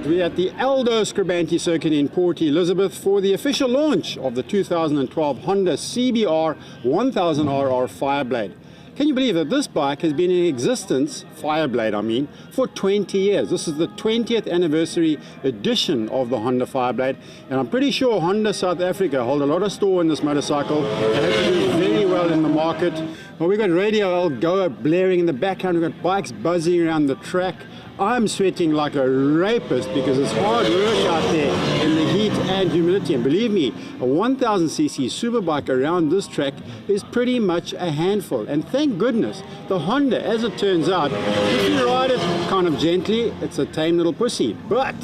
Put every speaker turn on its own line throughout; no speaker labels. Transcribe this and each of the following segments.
We're at the Aldo Scribante circuit in Port Elizabeth for the official launch of the 2012 Honda CBR 1000RR Fireblade. Can you believe that this bike has been in existence, Fireblade I mean, for 20 years. This is the 20th anniversary edition of the Honda Fireblade, and I'm pretty sure Honda South Africa hold a lot of store in this motorcycle. They have to do very well in the market. Well, we've got Radio Algoa blaring in the background, we've got bikes buzzing around the track. I'm sweating like a rapist because it's hard work out there in the heat and humidity, and believe me, a 1000cc superbike around this track is pretty much a handful. And thank goodness the Honda, as it turns out, if you ride it kind of gently, it's a tame little pussy, but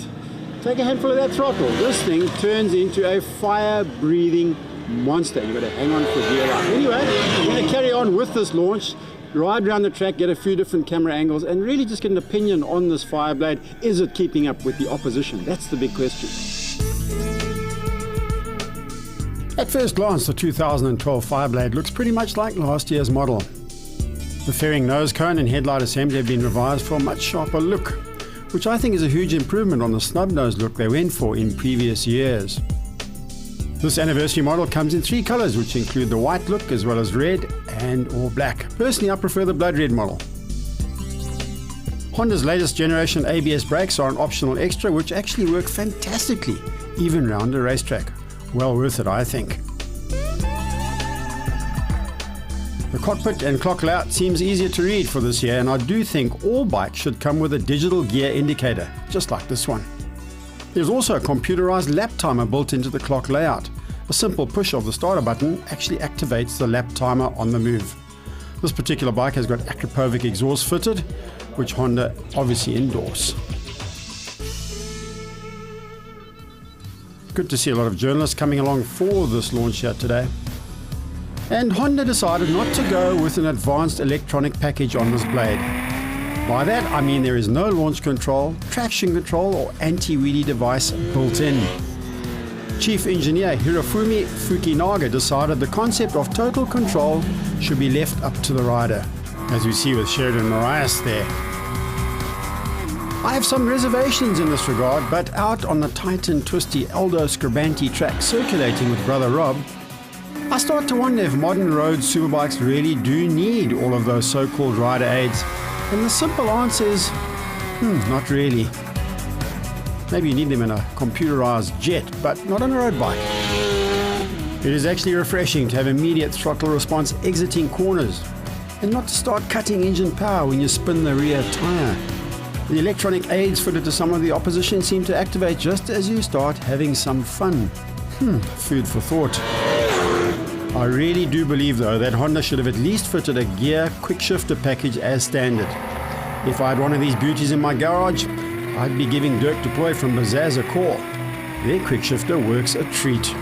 take a handful of that throttle, this thing turns into a fire-breathing monster. You've got to hang on for dear life. Anyway, we're going to carry on with this launch, ride around the track, get a few different camera angles, and really just get an opinion on this Fireblade. Is it keeping up with the opposition? That's the big question. At first glance, the 2012 Fireblade looks pretty much like last year's model. The fairing nose cone and headlight assembly have been revised for a much sharper look, which I think is a huge improvement on the snub-nose look they went for in previous years. This anniversary model comes in 3 colors, which include the white look as well as red and or black. Personally, I prefer the blood red model. Honda's latest generation ABS brakes are an optional extra, which actually work fantastically, even round a racetrack. Well worth it, I think. The cockpit and clock layout seems easier to read for this year, and I do think all bikes should come with a digital gear indicator, just like this one. There's also a computerized lap timer built into the clock layout. A simple push of the starter button actually activates the lap timer on the move. This particular bike has got Akrapovic exhaust fitted, which Honda obviously endorse. Good to see a lot of journalists coming along for this launch here today. And Honda decided not to go with an advanced electronic package on this blade. By that I mean there is no launch control, traction control or anti-wheelie device built in. Chief Engineer Hirofumi Fukinaga decided the concept of total control should be left up to the rider, as we see with Sheridan Marias there. I have some reservations in this regard, but out on the tight and twisty Aldo Scribante Track circulating with Brother Rob, I start to wonder if modern road superbikes really do need all of those so-called rider aids. And the simple answer is, not really. Maybe you need them in a computerized jet, but not on a road bike. It is actually refreshing to have immediate throttle response exiting corners, and not to start cutting engine power when you spin the rear tire. The electronic aids fitted to some of the opposition seem to activate just as you start having some fun. Food for thought. I really do believe though that Honda should have at least fitted a gear quick shifter package as standard. If I had one of these beauties in my garage, I'd be giving Dirk de Ploy from Bazaz a call. Their quick shifter works a treat.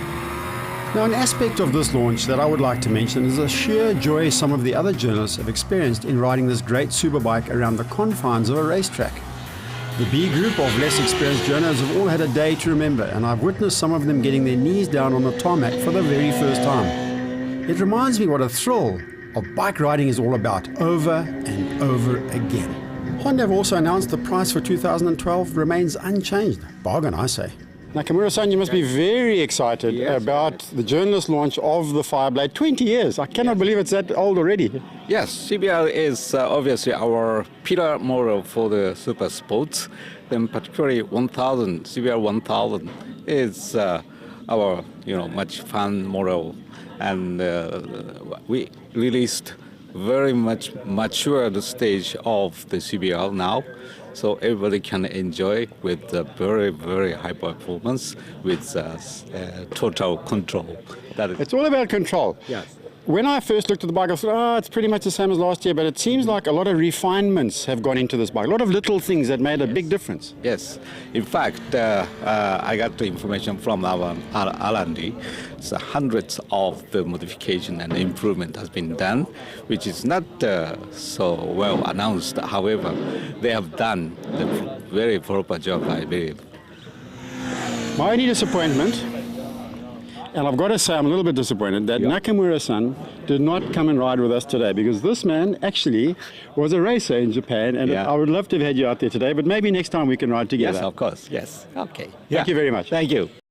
Now, an aspect of this launch that I would like to mention is the sheer joy some of the other journalists have experienced in riding this great superbike around the confines of a racetrack. The B group of less experienced journalists have all had a day to remember, and I've witnessed some of them getting their knees down on the tarmac for the very first time. It reminds me what a thrill of bike riding is all about, over and over again. Honda have also announced the price for 2012 remains unchanged. Bargain, I say. Now, Kamura-san, you must be very excited about the journalist launch of the Fireblade. 20 years. I cannot believe it's that old already.
Yes, CBR is obviously our pillar model for the super sports. Then particularly 1000, CBR 1000 is our much fun model. And we released very much matured stage of the CBR now, so everybody can enjoy with very, very high performance with total control.
It's all about control.
Yes.
When I first looked at the bike, I thought, it's pretty much the same as last year, but it seems like a lot of refinements have gone into this bike, a lot of little things that made a big difference.
Yes. In fact, I got the information from our R&D. So hundreds of the modification and improvement has been done, which is not so well announced. However, they have done the very proper job, I believe.
My only disappointment, And I've got to say, I'm a little bit disappointed that
Yeah.
Nakamura-san did not come and ride with us today, because this man actually was a racer in Japan, and
Yeah.
I would love to have had you out there today, but maybe next time we can ride together.
Yes, of course. Yes. Okay.
Thank you very much.
Thank you.